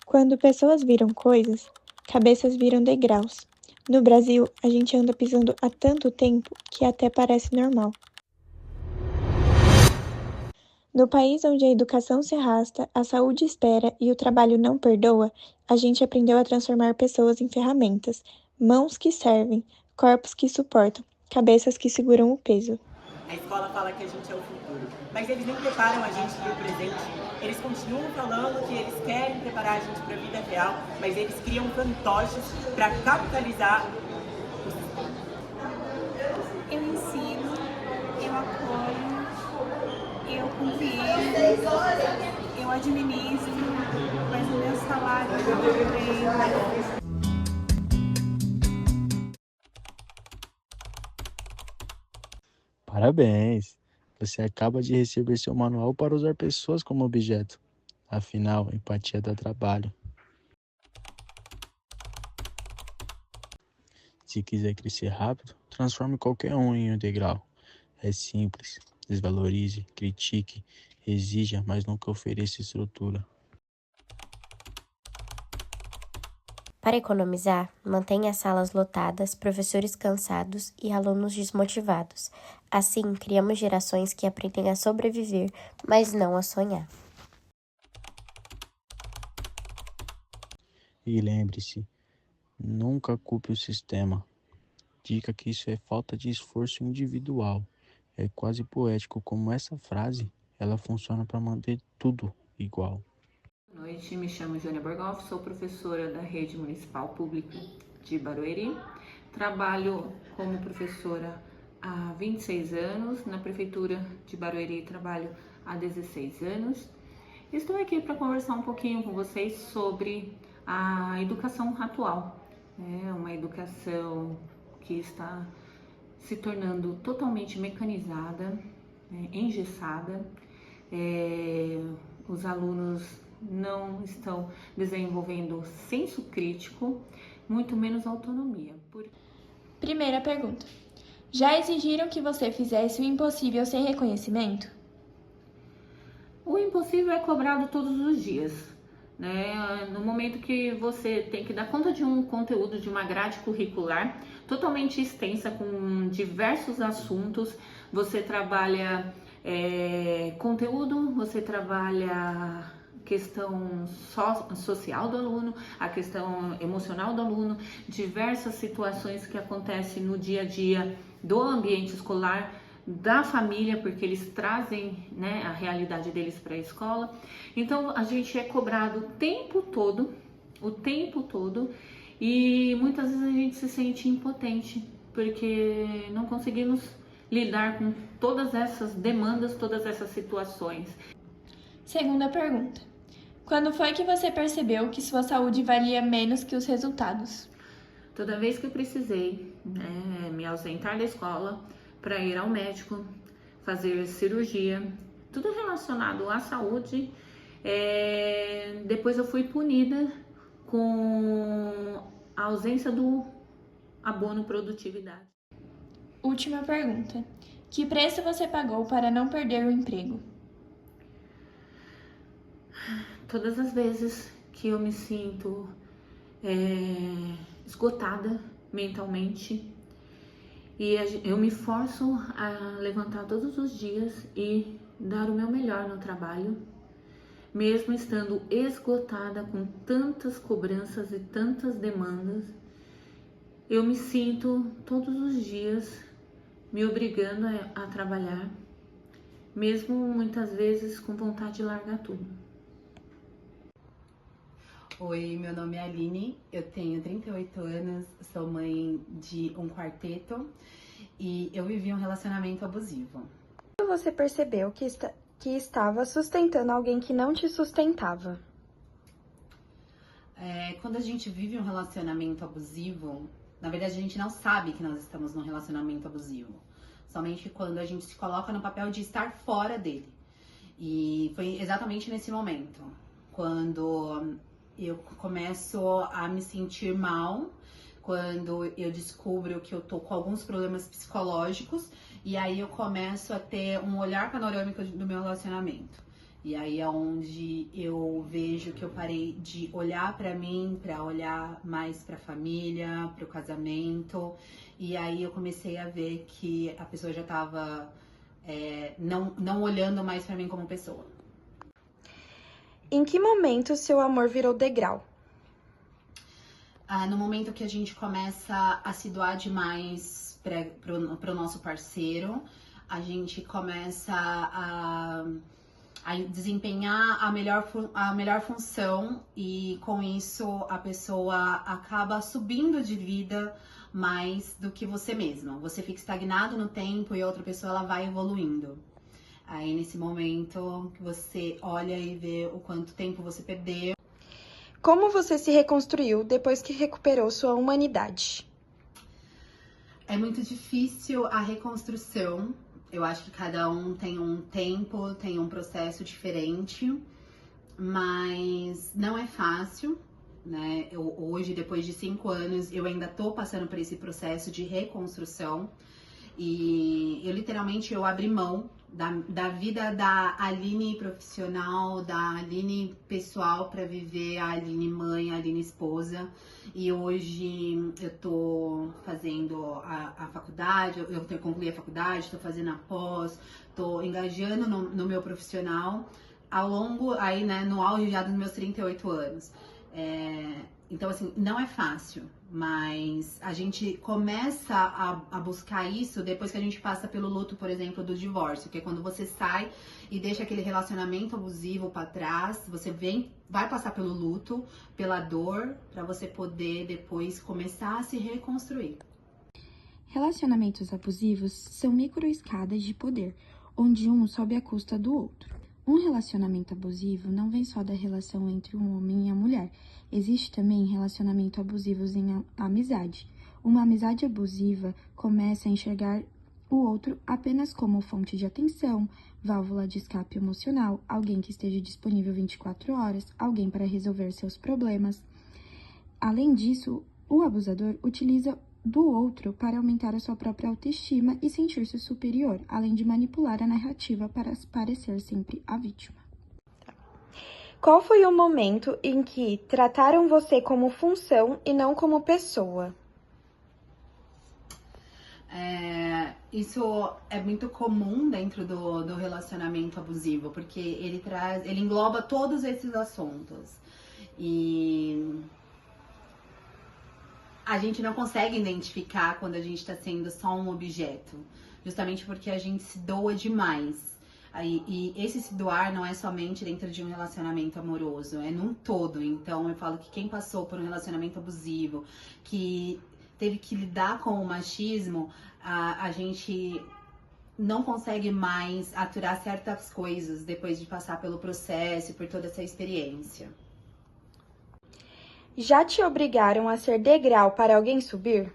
Quando pessoas viram coisas, cabeças viram degraus. No Brasil, a gente anda pisando há tanto tempo que até parece normal. No país onde a educação se arrasta, a saúde espera e o trabalho não perdoa, a gente aprendeu a transformar pessoas em ferramentas, mãos que servem, corpos que suportam, cabeças que seguram o peso. A escola fala que a gente é o futuro, mas eles nem preparam a gente para o presente. Eles continuam falando que eles querem preparar a gente para a vida real, mas eles criam fantoches para capitalizar. Eu ensino, eu apoio, eu compreendo, eu administro, mas o meu salário eu não tenho. Parabéns! Você acaba de receber seu manual para usar pessoas como objeto. Afinal, empatia dá trabalho. Se quiser crescer rápido, transforme qualquer um em um degrau. É simples. Desvalorize, critique, exija, mas nunca ofereça estrutura. Para economizar, mantenha as salas lotadas, professores cansados e alunos desmotivados. Assim, criamos gerações que aprendem a sobreviver, mas não a sonhar. E lembre-se, nunca culpe o sistema. Diga que isso é falta de esforço individual. É quase poético como essa frase, ela funciona para manter tudo igual. Boa noite, me chamo Jônia Borgoff, sou professora da Rede Municipal Pública de Barueri. Trabalho como professora há 26 anos, na Prefeitura de Barueri trabalho há 16 anos. Estou aqui para conversar um pouquinho com vocês sobre a educação atual, uma educação que está se tornando totalmente mecanizada, engessada. Os alunos não estão desenvolvendo senso crítico, muito menos autonomia. Primeira pergunta. Já exigiram que você fizesse o impossível sem reconhecimento? O impossível é cobrado todos os dias, né? No momento que você tem que dar conta de um conteúdo, de uma grade curricular totalmente extensa, com diversos assuntos, você trabalha conteúdo, você trabalha questão social do aluno, a questão emocional do aluno, diversas situações que acontecem no dia a dia do ambiente escolar, da família, porque eles trazem, a realidade deles para a escola. Então a gente é cobrado o tempo todo, e muitas vezes a gente se sente impotente, porque não conseguimos lidar com todas essas demandas, todas essas situações. Segunda pergunta. Quando foi que você percebeu que sua saúde valia menos que os resultados? Toda vez que eu precisei me ausentar da escola para ir ao médico, fazer cirurgia, tudo relacionado à saúde, depois eu fui punida com a ausência do abono produtividade. Última pergunta. Que preço você pagou para não perder o emprego? Todas as vezes que eu me sinto esgotada mentalmente, e eu me forço a levantar todos os dias e dar o meu melhor no trabalho, mesmo estando esgotada com tantas cobranças e tantas demandas, eu me sinto todos os dias me obrigando a trabalhar, mesmo muitas vezes com vontade de largar tudo. Oi, meu nome é Aline, eu tenho 38 anos, sou mãe de um quarteto e eu vivi um relacionamento abusivo. Quando você percebeu que estava sustentando alguém que não te sustentava? Quando a gente vive um relacionamento abusivo, na verdade a gente não sabe que nós estamos num relacionamento abusivo. Somente quando a gente se coloca no papel de estar fora dele. E foi exatamente nesse momento, quando eu começo a me sentir mal, quando eu descubro que eu tô com alguns problemas psicológicos, e aí eu começo a ter um olhar panorâmico do meu relacionamento. E aí é onde eu vejo que eu parei de olhar pra mim, pra olhar mais pra família, pro casamento. E aí eu comecei a ver que a pessoa já tava não olhando mais pra mim como pessoa. Em que momento seu amor virou degrau? No momento que a gente começa a se doar demais pro nosso parceiro, a gente começa a desempenhar a melhor função e com isso a pessoa acaba subindo de vida mais do que você mesma. Você fica estagnado no tempo e a outra pessoa ela vai evoluindo. Aí nesse momento que você olha e vê o quanto tempo você perdeu. Como você se reconstruiu depois que recuperou sua humanidade? É muito difícil a reconstrução. Eu acho que cada um tem um tempo, tem um processo diferente, mas não é fácil, né? Hoje, depois de 5 anos, eu ainda tô passando por esse processo de reconstrução e eu literalmente abri mão da vida da Aline profissional, da Aline pessoal para viver a Aline mãe, a Aline esposa. E hoje eu tô fazendo a faculdade, eu concluí a faculdade, tô fazendo a pós, tô engajando no meu profissional ao longo, aí, né, no auge já dos meus 38 anos. Então, assim, não é fácil, mas a gente começa a buscar isso depois que a gente passa pelo luto, por exemplo, do divórcio, que é quando você sai e deixa aquele relacionamento abusivo pra trás, você vai passar pelo luto, pela dor, pra você poder depois começar a se reconstruir. Relacionamentos abusivos são microescadas de poder, onde um sobe à custa do outro. Um relacionamento abusivo não vem só da relação entre um homem e a mulher. Existe também relacionamento abusivo em amizade. Uma amizade abusiva começa a enxergar o outro apenas como fonte de atenção, válvula de escape emocional, alguém que esteja disponível 24 horas, alguém para resolver seus problemas. Além disso, o abusador utiliza do outro para aumentar a sua própria autoestima e sentir-se superior, além de manipular a narrativa para parecer sempre a vítima. Qual foi o momento em que trataram você como função e não como pessoa? Isso é muito comum dentro do relacionamento abusivo, porque ele engloba todos esses assuntos. E a gente não consegue identificar quando a gente está sendo só um objeto, justamente porque a gente se doa demais. E esse se doar não é somente dentro de um relacionamento amoroso, é num todo. Então eu falo que quem passou por um relacionamento abusivo, que teve que lidar com o machismo, a gente não consegue mais aturar certas coisas depois de passar pelo processo e por toda essa experiência. Já te obrigaram a ser degrau para alguém subir?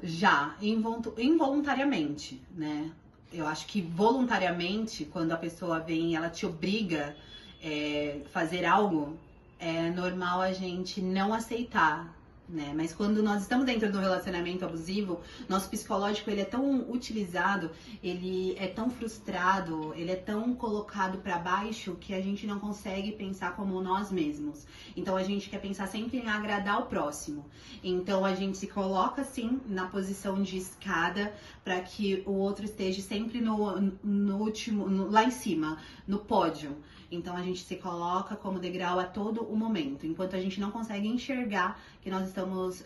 Já, involuntariamente, né? Eu acho que voluntariamente, quando a pessoa vem e ela te obriga a fazer algo, é normal a gente não aceitar, né? Mas quando nós estamos dentro do relacionamento abusivo, nosso psicológico ele é tão utilizado, ele é tão frustrado, ele é tão colocado para baixo que a gente não consegue pensar como nós mesmos. Então a gente quer pensar sempre em agradar o próximo. Então a gente se coloca assim na posição de escada para que o outro esteja sempre no último, lá em cima, no pódio. Então a gente se coloca como degrau a todo o momento, enquanto a gente não consegue enxergar que nós estamos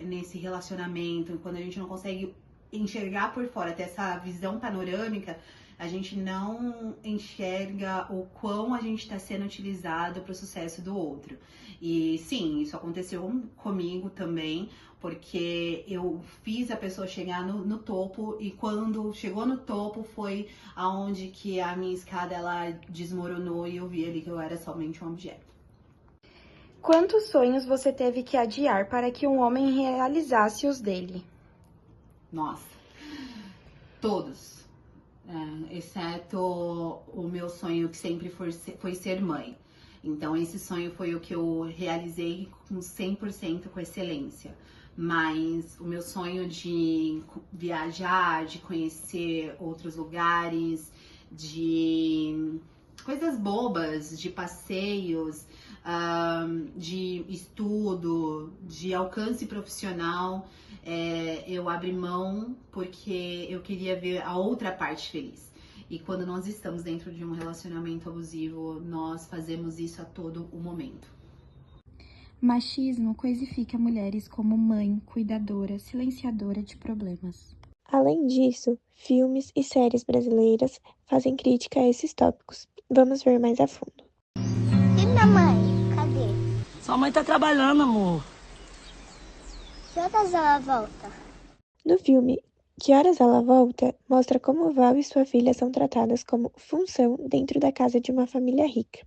nesse relacionamento, quando a gente não consegue enxergar por fora, ter essa visão panorâmica, a gente não enxerga o quão a gente está sendo utilizado para o sucesso do outro. E sim, isso aconteceu comigo também, porque eu fiz a pessoa chegar no topo e quando chegou no topo foi aonde que a minha escada ela desmoronou e eu vi ali que eu era somente um objeto. Quantos sonhos você teve que adiar para que um homem realizasse os dele? Nossa, todos. Exceto o meu sonho que sempre foi ser mãe. Então esse sonho foi o que eu realizei com 100% com excelência. Mas o meu sonho de viajar, de conhecer outros lugares, de coisas bobas, de passeios, de estudo, de alcance profissional. Eu abri mão porque eu queria ver a outra parte feliz. E quando nós estamos dentro de um relacionamento abusivo, nós fazemos isso a todo o momento. Machismo coisifica mulheres como mãe, cuidadora, silenciadora de problemas. Além disso, filmes e séries brasileiras fazem crítica a esses tópicos. Vamos ver mais a fundo. E minha mãe? Cadê? Sua mãe tá trabalhando, amor. Que horas ela volta? No filme Que Horas Ela Volta, mostra como Val e sua filha são tratadas como função dentro da casa de uma família rica.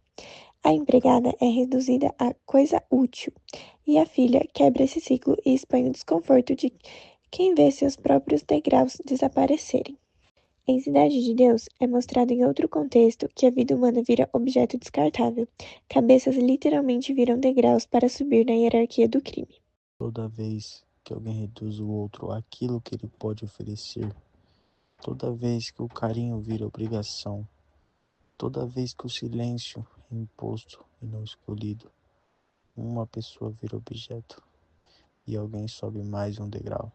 A empregada é reduzida a coisa útil, e a filha quebra esse ciclo e expõe o desconforto de quem vê seus próprios degraus desaparecerem. Em Cidade de Deus, é mostrado em outro contexto que a vida humana vira objeto descartável. Cabeças literalmente viram degraus para subir na hierarquia do crime. Toda vez que alguém reduz o outro àquilo que ele pode oferecer, toda vez que o carinho vira obrigação, toda vez que o silêncio é imposto e não escolhido, uma pessoa vira objeto e alguém sobe mais um degrau.